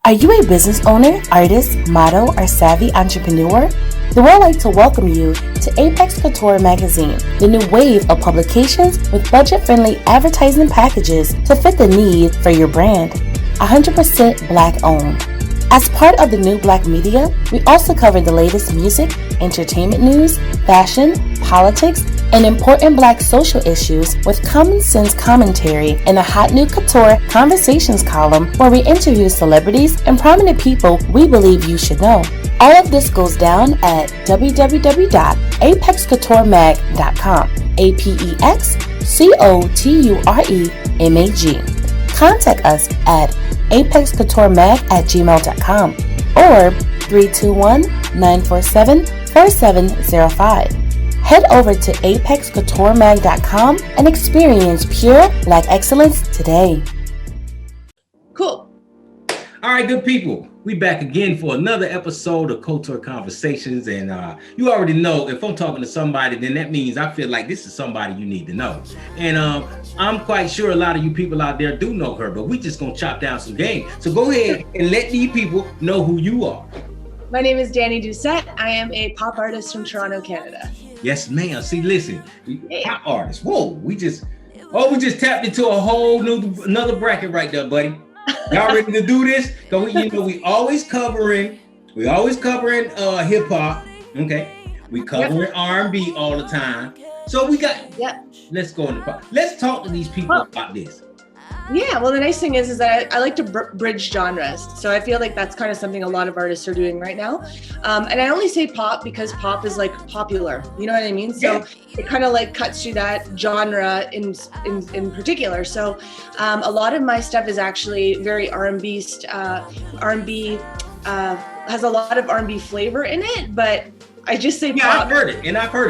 Are you a business owner, artist, model, or savvy entrepreneur? Then we'd like to welcome you to Apex Couture magazine, the new wave of publications with budget-friendly advertising packages to fit the need for your brand. 100% Black owned. As part of the new Black media, we also cover the latest music, entertainment news, fashion, politics, and important Black social issues with common sense commentary in a hot new couture conversations column where we interview celebrities and prominent people we believe you should know. All of this goes down at www.apexcouturemag.com. APEXCOTUREMAG. Contact us at apexcouturemag@gmail.com or 321-947-4705. Head over to apexcouturemag.com and experience pure Black excellence today. Cool. All right, good people. We back again for another episode of Couture Conversations. And you already know, if I'm talking to somebody, then that means I feel like this is somebody you need to know. And I'm quite sure a lot of you people out there do know her, but we just gonna chop down some game. So go ahead and let these people know who you are. My name is Dani Doucette. I am a pop artist from Toronto, Canada. Yes, ma'am. See, listen, pop artists. Whoa, we just tapped into a whole another bracket right there, buddy. Y'all ready to do this? Cause we always covering hip hop. Okay, we covering R&B all the time. So we got. Let's go into pop. Let's talk to these people about this. Yeah, well, the nice thing is that I like to bridge genres. So I feel like that's kind of something a lot of artists are doing right now. And I only say pop because pop is like popular. You know what I mean? So it kind of like cuts through that genre in particular. So a lot of my stuff is actually very R&B. R&B has a lot of R&B flavor in it, but I just say pop. Yeah, I've heard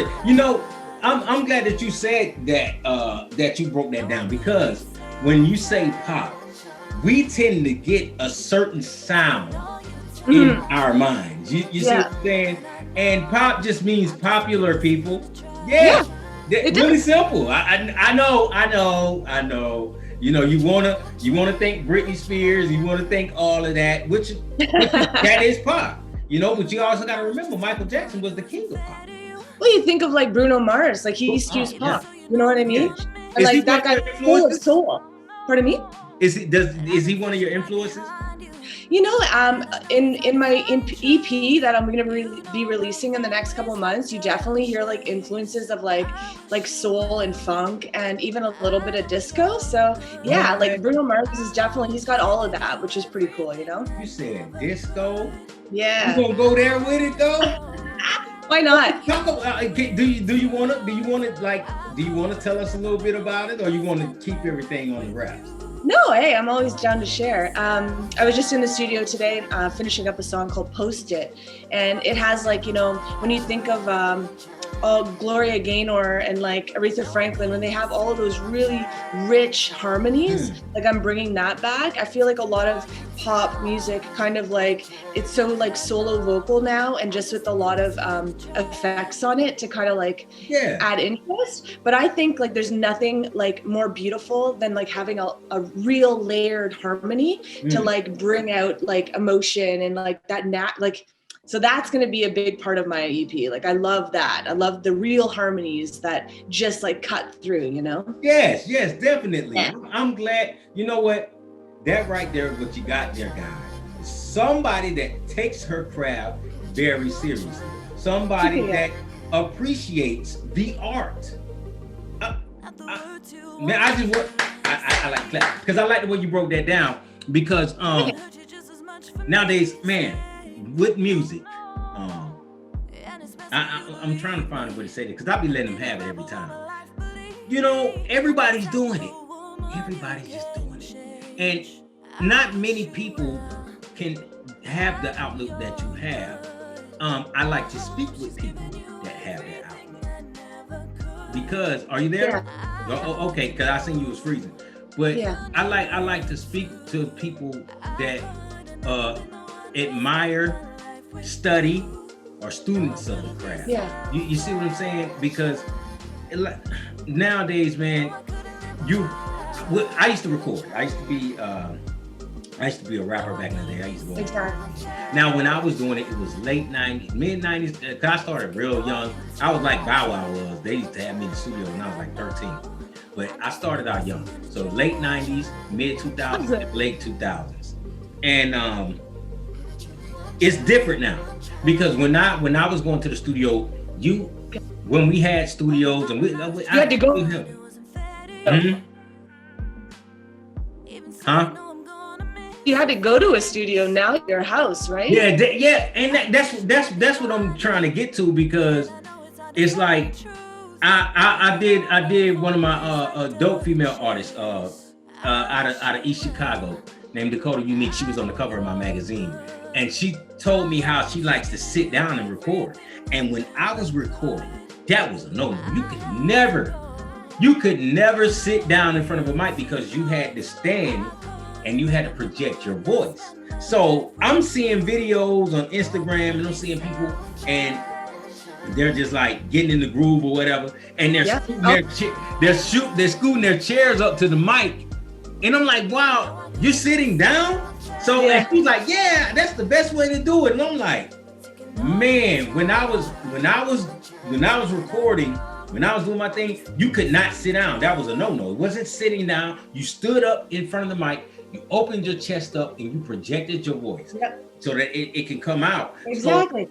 it. You know, I'm glad that you said that that you broke that down, because when you say pop, we tend to get a certain sound in our minds. You see what I'm saying? And pop just means popular, people. Yeah. Really simple. I know. You know, you wanna think Britney Spears, you wanna think all of that, which that is pop. You know, but you also gotta remember Michael Jackson was the king of pop. Well, you think of like Bruno Mars, like he skews pop. Yeah. You know what I mean? Yeah. And like that guy full of soul. Pardon me? Is he one of your influences? You know, in my EP that I'm going to be releasing in the next couple of months, you definitely hear like influences of like soul and funk and even a little bit of disco. So yeah, like Bruno Mars is definitely, he's got all of that, which is pretty cool, you know? You said disco? Yeah. You gonna go there with it though? Why not? Do you want to tell us a little bit about it, or you want to keep everything on the wraps? No, hey, I'm always down to share. I was just in the studio today finishing up a song called Post It. And it has like, you know, when you think of Gloria Gaynor and like Aretha Franklin, when they have all of those really rich harmonies, like I'm bringing that back. I feel like a lot of pop music kind of like, it's so like solo vocal now, and just with a lot of effects on it to kind of like add interest. But I think like there's nothing like more beautiful than like having a real layered harmony to like bring out like emotion and like that so that's going to be a big part of my EP. Like, I love that. I love the real harmonies that just like cut through, you know? Yes, definitely. Yeah. I'm glad. You know what? That right there, what you got there, guys. Somebody that takes her craft very seriously. Somebody that appreciates the art. I like that, because I like the way you broke that down, because nowadays, man, with music, I'm trying to find a way to say that, because I'll be letting them have it every time. You know, everybody's doing it. Everybody's just doing it. And not many people can have the outlook that you have. I like to speak with people that have that outlook. Because, are you there? Yeah. Oh, okay, because I seen you was freezing. But I like to speak to people that admire, study, or students of the craft. Yeah. You see what I'm saying? Because nowadays, man, I used to record. I used to be I used to be a rapper back in the day. I used to go. Exactly. Now, when I was doing it, it was late 90s, mid 90s. Cause I started real young. I was like Bow Wow was. They used to have me in the studio when I was like 13. But I started out young. So late 90s, mid 2000s, late 2000s. And it's different now. Because when I was going to the studio, when we had studios and you had to go. Mm-hmm. Huh? You had to go to a studio. Now at your house, right? Yeah, and that's what I'm trying to get to, because it's like I did one of my dope female artists out of East Chicago named Dakota Unique. She was on the cover of my magazine, and she told me how she likes to sit down and record. And when I was recording, that was a no-no. You could never sit down in front of a mic because you had to stand and you had to project your voice. So I'm seeing videos on Instagram and I'm seeing people and they're just like getting in the groove or whatever, and they're scooting their chairs up to the mic, and I'm like, wow, you're sitting down? So and she's like, yeah, that's the best way to do it. And I'm like, man, when I was recording, when I was doing my thing, you could not sit down. That was a no-no. It wasn't sitting down. You stood up in front of the mic, you opened your chest up, and you projected your voice so that it can come out. Exactly. So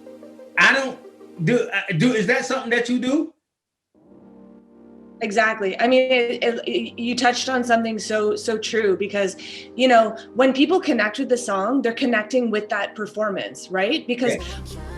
I don't do. Is that something that you do? Exactly. I mean, you touched on something so true, because, you know, when people connect with the song, they're connecting with that performance, right? Because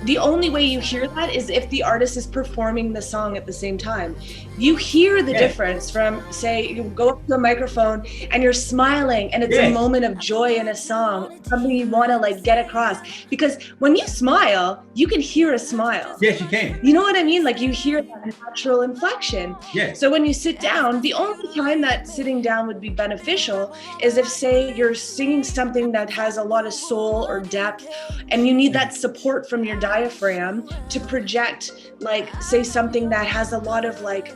the only way you hear that is if the artist is performing the song at the same time. You hear the difference from, say, you go up to a microphone and you're smiling and it's a moment of joy in a song, something you want to like get across. Because when you smile, you can hear a smile. Yes, you can. You know what I mean? Like you hear that natural inflection. Yes. So when you sit down, the only time that sitting down would be beneficial is if, say, you're singing something that has a lot of soul or depth, and you need that support from your diaphragm to project, like, say, something that has a lot of like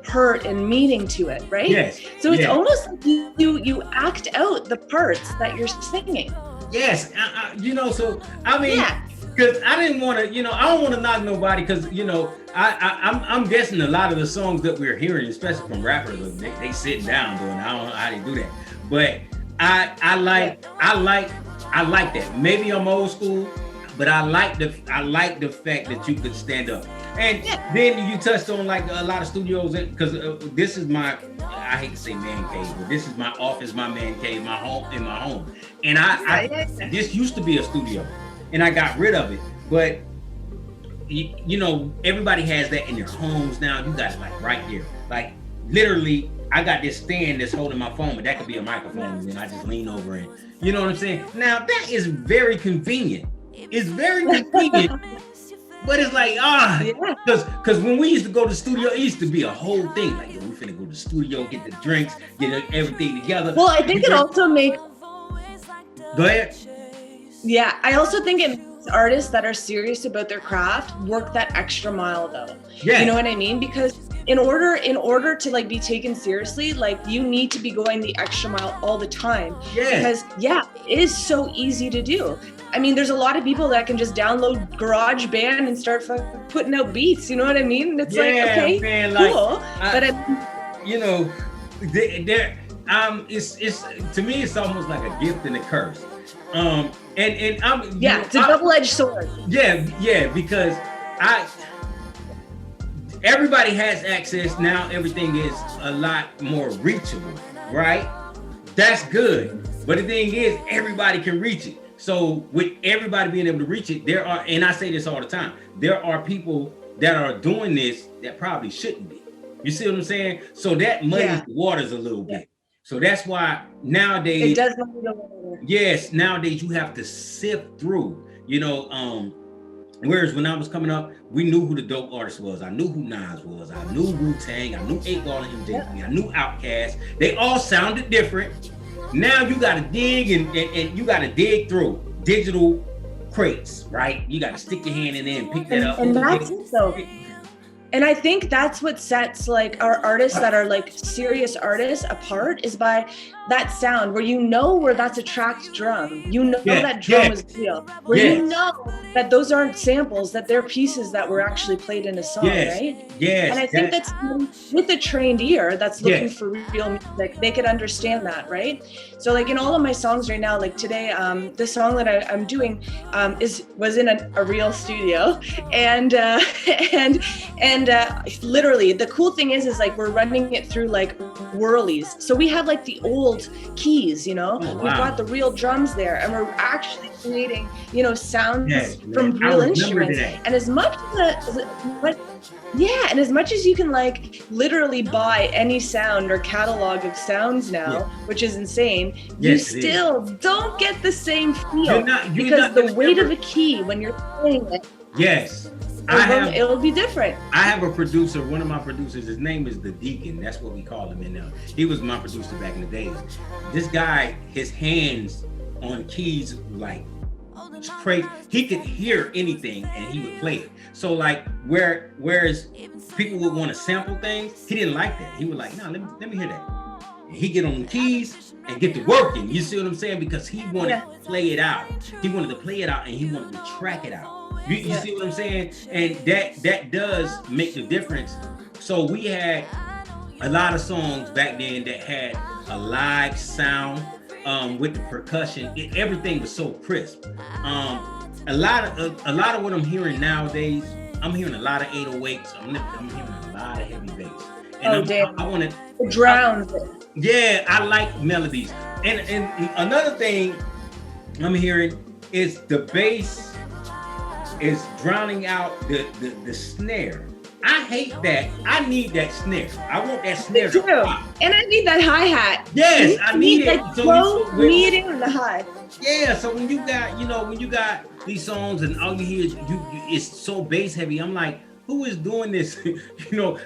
hurt and meaning to it, right? Yes. So it's almost like you act out the parts that you're singing. Yes. You know, so I mean, because I didn't want to, you know, I don't want to knock nobody, because, you know, I'm guessing a lot of the songs that we're hearing, especially from rappers, they sitting down doing. I don't know how they do that, but I like that. Maybe I'm old school, but I like the fact that you could stand up. And then you touched on like a lot of studios, because this is my, I hate to say man cave, but this is my office, my man cave, my home. And this used to be a studio, and I got rid of it. But you know, everybody has that in their homes now. You got it like right there, like literally. I got this stand that's holding my phone, but that could be a microphone, and then I just lean over it. You know what I'm saying? Now that is very convenient. It's very convenient. But it's like, because when we used to go to the studio, it used to be a whole thing. Like, yo, we finna go to the studio, get the drinks, get everything together. Well, I think it also makes... Go ahead. Yeah, I also think it makes artists that are serious about their craft work that extra mile, though. Yeah. You know what I mean? Because in order to like be taken seriously, like you need to be going the extra mile all the time. Yeah. Because it is so easy to do. I mean, there's a lot of people that can just download GarageBand and start putting out beats. You know what I mean? It's like, okay, man, cool. But you know, it's to me, it's almost like a gift and a curse. It's a double-edged sword. Yeah, because everybody has access now. Everything is a lot more reachable, right? That's good. But the thing is, everybody can reach it. So with everybody being able to reach it, there are, and I say this all the time, there are people that are doing this that probably shouldn't be. You see what I'm saying? So that muddies the waters a little bit. So that's why nowadays it does muddy the water. Yes, nowadays you have to sift through. You know, whereas when I was coming up, we knew who the dope artist was. I knew who Nas was. I knew Wu-Tang. I knew 8 Ball and MJP. I knew Outkast. They all sounded different. Now you got to dig and you got to dig through digital crates, right? You got to stick your hand in there and pick that up. And that's it though. And I think that's what sets like our artists that are like serious artists apart, is by that sound where you know where that's a tracked drum. You know that drum is real. Where you know that those aren't samples, that they're pieces that were actually played in a song, right? Yes. And I think that's with a trained ear that's looking for real music, they could understand that, right? So like in all of my songs right now, like today, the song that I'm doing was in a real studio, and literally the cool thing is like we're running it through like whirlies. So we have like the old keys, you know, we've got the real drums there, and we're actually creating, you know, sounds from real instruments. And as much as and as much as you can like literally buy any sound or catalog of sounds now, which is insane, you still don't get the same feel because the weight of a key when you're playing it. Yes. It'll be different. I have a producer, one of my producers, his name is the Deacon. That's what we call him. And he was my producer back in the days. This guy, his hands on keys, like, it's crazy. He could hear anything and he would play it. So like, whereas people would want to sample things, he didn't like that. He was like, no, let me hear that. And he get on the keys and get to working. You see what I'm saying? Because he wanted to play it out. He wanted to play it out and he wanted to track it out. You see what I'm saying? And that does make the difference. So we had a lot of songs back then that had a live sound with the percussion. Everything was so crisp. A lot of what I'm hearing nowadays, I'm hearing a lot of 808s. I'm hearing a lot of heavy bass. And I want to drown. Yeah, I like melodies. And another thing I'm hearing is the bass is drowning out the snare. I hate that. I need that snare. I want that snare to pop. And I need that hi-hat. Yes, I need it. That low, medium, and the high. Yeah, so when you got these songs and all you hear is it's so bass heavy, I'm like, who is doing this?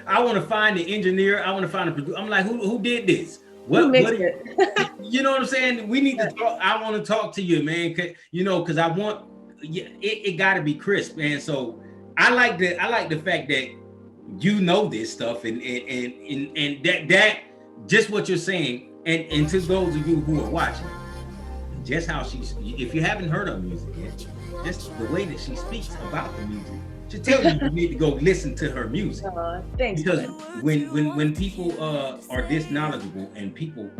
I want to find the engineer. I want to find a producer. I'm like, who did this? Who mixed it? You know what I'm saying? We need to talk. I want to talk to you, man. Because I want. It got to be crisp, man. So I like the fact that you know this stuff and that just what you're saying, and to those of you who are watching, just how if you haven't heard her music yet, just the way that she speaks about the music should tell you need to go listen to her music. Thanks. Because when people are this knowledgeable and people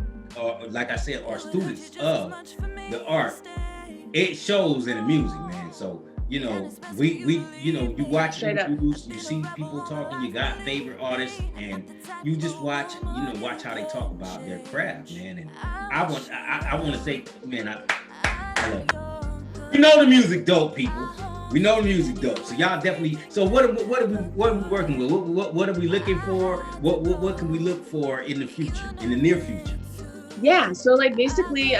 like I said are students of the art, it shows in the music, man. So you watch interviews, you see people talking, you got favorite artists, and you just watch how they talk about their craft, man. And I want to say, man, I love it. You know the music dope, people. We know the music dope. So y'all definitely. So what are we working with? What are we looking for? What can we look for in the future, in the near future? Yeah. So like basically,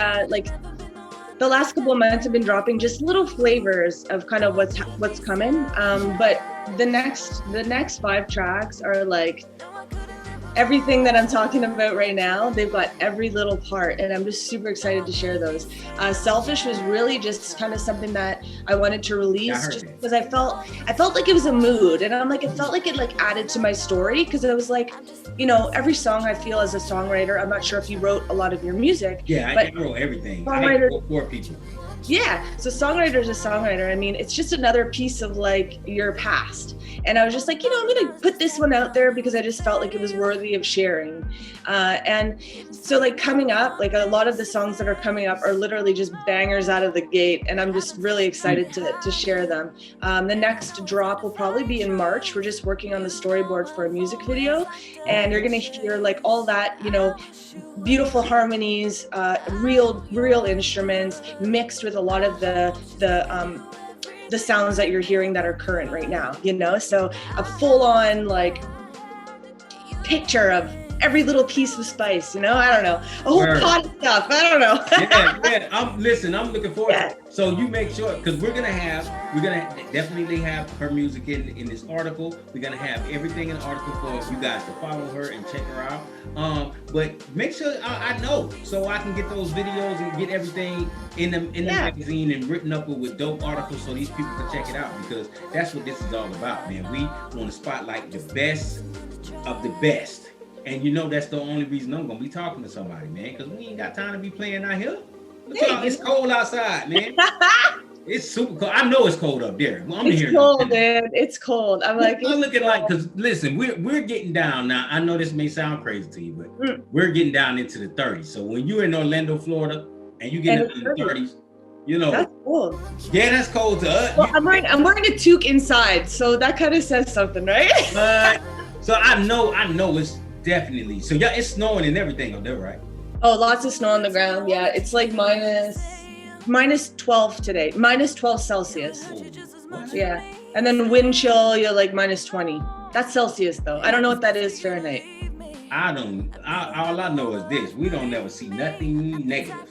the last couple of months have been dropping just little flavors of kind of what's coming. But the next 5 tracks are like everything that I'm talking about right now. They've got every little part, and I'm just super excited to share those. Selfish was really just kind of something that I wanted to release just because I felt like it was a mood, and I'm like, it felt like it like added to my story, because I was like, every song I feel as a songwriter, I'm not sure if you wrote a lot of your music. Yeah, I wrote everything. I wrote 4 people. Yeah, so songwriter's a songwriter. I mean, it's just another piece of like your past. And I was just like, I'm gonna put this one out there because I just felt like it was worthy of sharing. And so like coming up, like a lot of the songs that are coming up are literally just bangers out of the gate. And I'm just really excited to share them. The next drop will probably be in March. We're just working on the storyboard for a music video. And you're gonna hear like all that, beautiful harmonies, real instruments mixed with a lot of the sounds that you're hearing that are current right now, so a full-on like picture of every little piece of spice, you know? I don't know. A whole pot of stuff. I don't know. Yeah. I'm looking forward to it. So you make sure, because we're gonna definitely have her music in this article. We're gonna have everything in the article for you guys to follow her and check her out. But make sure I know, so I can get those videos and get everything in the magazine and written up with dope articles, so these people can check it out, because that's what this is all about, man. We want to spotlight the best of the best. And you know that's the only reason I'm gonna be talking to somebody, man, because we ain't got time to be playing out here. It's cold outside, man. It's super cold. I know it's cold up there. It's cold, man. It's cold. I'm like, I'm looking like, because listen, we're getting down now. I know this may sound crazy to you, but we're getting down into the 30s. So when you're in Orlando, Florida, and you get into the 30s, you know, that's cold. Yeah, that's cold to us. Well, I'm wearing a toque inside, so that kind of says something, right? So I know it's definitely. So yeah, it's snowing and everything up there, right? Oh, lots of snow on the ground. Yeah, it's like minus 12 today, minus 12 Celsius. Yeah, and then wind chill, you're like minus 20. That's Celsius though. I don't know what that is Fahrenheit. All I know is this: we don't never see nothing negative.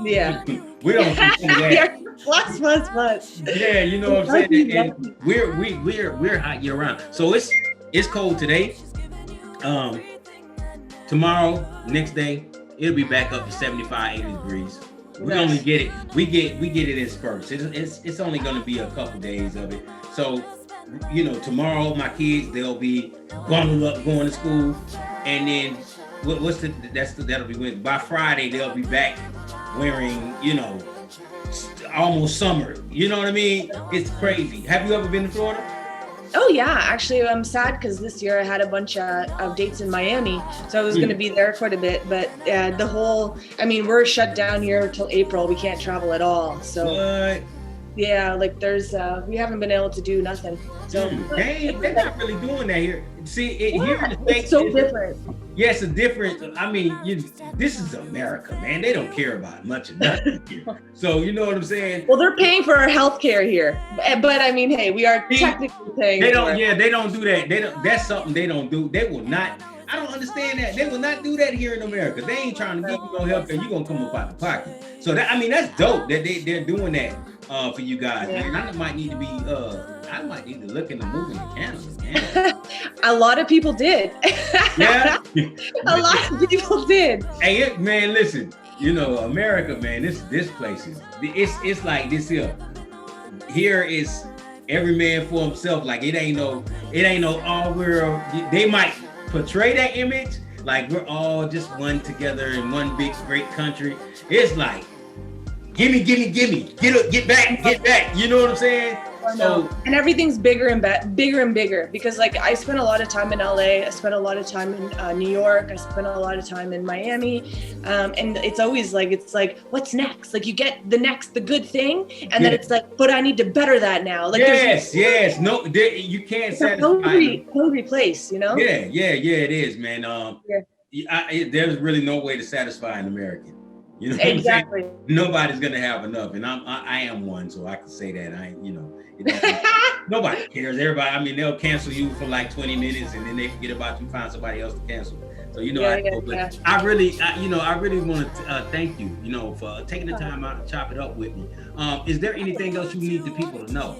Yeah. We don't see that. Plus. Yeah, you know what I'm saying? And we're hot year round. So it's cold today. Tomorrow, next day, it'll be back up to 75, 80 degrees. We only get it. We get it in spurts. It's only going to be a couple days of it. So, you know, tomorrow my kids, they'll be bundled up going to school, and then that'll be when by Friday they'll be back wearing, you know, almost summer. You know what I mean? It's crazy. Have you ever been to Florida? Oh yeah, actually I'm sad because this year I had a bunch of dates in Miami, so I was going to be there quite a bit, but we're shut down here till April. We can't travel at all. So what? Yeah, like there's we haven't been able to do nothing. So they're not really doing that here. See, here in the States, it's so different. Yes, it's different. I mean, this is America, man. They don't care about much of nothing here. So you know what I'm saying? Well, they're paying for our health care here, but I mean, hey, we are technically paying. They don't. Yeah, they don't do that. They don't. That's something they don't do. They will not. I don't understand that. They will not do that here in America. They ain't trying to give you no health care. You gonna come up out the pocket. So that's dope that they're doing that for you guys. Yeah. Man, I might need to be. I might need to look into moving to Canada. Man. A lot of people did. Yeah. A lot of people did. Hey, man, listen. You know, America, man. This place is. It's like this here. Here is every man for himself. Like it ain't no all we're. They might portray that image like we're all just one together in one big great country. It's like gimme, get back. You know what I'm saying? So, and everything's bigger and bigger because like I spent a lot of time in LA, I spent a lot of time in New York, I spent a lot of time in Miami, and it's always like what's next? Like you get the good thing, and then it's like, but I need to better that now. Like yes, no, you can't satisfy hungry place, you know? Yeah, it is, man. There's really no way to satisfy an American. You know what exactly. I'm saying? Nobody's gonna have enough, and I am one, so I can say that. Nobody cares. Everybody, I mean, they'll cancel you for like 20 minutes, and then they forget about you, find somebody else to cancel. So I really want to thank you, for taking the time out to chop it up with me. Is there anything else you need the people to know?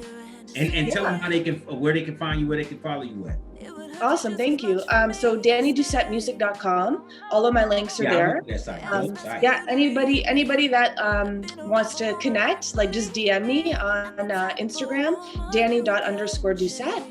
And tell them where they can find you, where they can follow you at. Awesome, thank you. So DaniDoucetteMusic.com. All of my links are there. Anybody that wants to connect, like just DM me on Instagram, Dani._Doucette.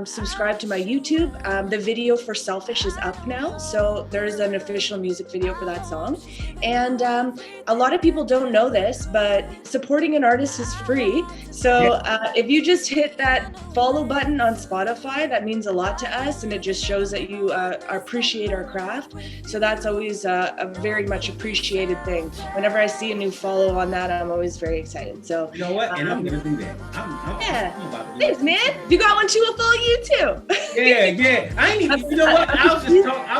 Subscribe to my YouTube. The video for Selfish is up now, so there's an official music video for that song. And a lot of people don't know this, but supporting an artist is free. So if you just hit that follow button on Spotify, that means a lot to us, and it just shows that you appreciate our craft. So that's always a very much appreciated thing. Whenever I see a new follow on that, I'm always very excited. So you know what? And I'm gonna do that. Thanks, man. If you got one too, I'll follow you too. Yeah. I ain't even. You know what? I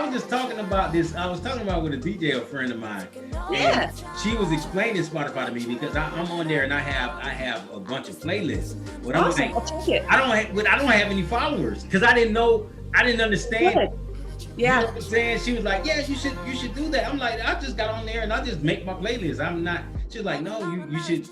was just talking about this. I was talking about with a DJ, a friend of mine. Yeah. And she was explaining Spotify to me because I'm on there and I have a bunch of playlists. But awesome. I'll check it. I don't have any followers because I didn't understand. Yeah. You know what I'm saying? She was like, yeah, you should do that. I'm like, I just got on there and I just make my playlist. I'm not. She's like, no, you should,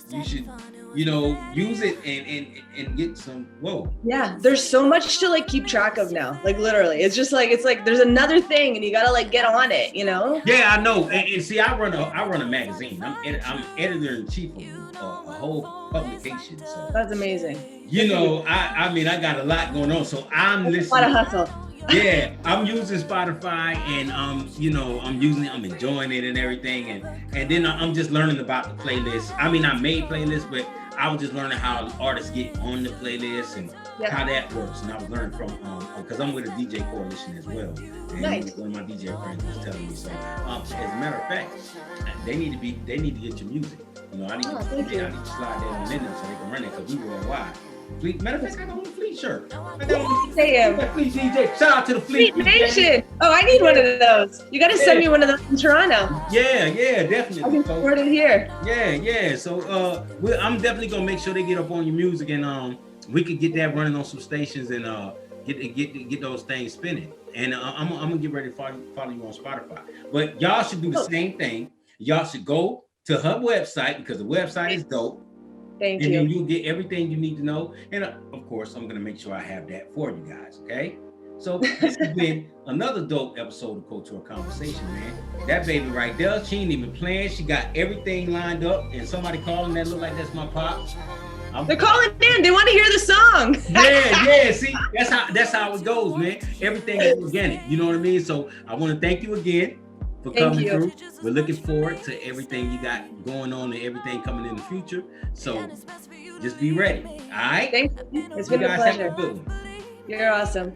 you know, use it and get some. Whoa. Yeah, there's so much to like keep track of now. Like literally, it's like there's another thing, and you gotta like get on it. You know? Yeah, I know. And see, I run a magazine. I'm editor in chief of a whole publication. So That's amazing. you know, I mean, I got a lot going on, so I'm listening. A lot of hustle. Yeah, I'm using Spotify, and you know, I'm enjoying it and everything, and then I'm just learning about the playlist. I mean, I made playlists, but I was just learning how artists get on the playlist and how that works. And I was learning from because I'm with a DJ coalition as well. And nice. One of my DJ friends was telling me so. As a matter of fact, they need to get your music. You know, I need to slide that on in them so they can run it because we worldwide. Fleet, matter of fact, I got on the Fleet shirt. I got on the Fleet DJ. Shout out to the Fleet Nation. Oh, I need one of those. You got to send me one of those in Toronto. Yeah, definitely. I can support it here. Yeah. So I'm definitely gonna make sure they get up on your music, and we could get that running on some stations, and get those things spinning. And I'm gonna get ready to follow you on Spotify. But y'all should do the same thing. Y'all should go to her website because the website is dope. Thank you. And then you'll get everything you need to know. And of course, I'm going to make sure I have that for you guys. Okay. So this has been another dope episode of Couture Conversation, man. That baby right there, she ain't even playing. She got everything lined up. And somebody calling that look like that's my pop. They're calling in. They want to hear the song. Yeah. See, that's how it goes, man. Everything is organic. You know what I mean? So I want to thank you again for coming through. We're looking forward to everything you got going on and everything coming in the future. So just be ready. All right? Thank you. It's been a pleasure. You're awesome.